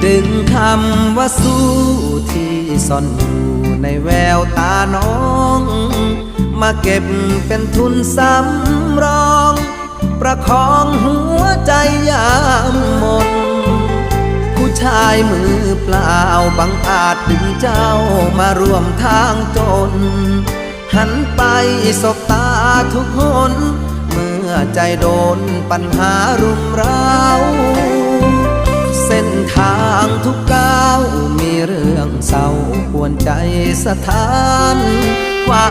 ดึงคำว่าสู้ที่ซ่อนอยู่ในแววตาน้องมาเก็บเป็นทุนสำรองประคองหัวใจยามหมดผู้ชายมือเปล่าบังอาจดึงเจ้ามาร่วมทางจนหันไปสบตาทุกคนเมื่อใจโดนปัญหารุมเร้าเส้นทางทุกก้าวมีเรื่องเศร้าปวนใจสถาน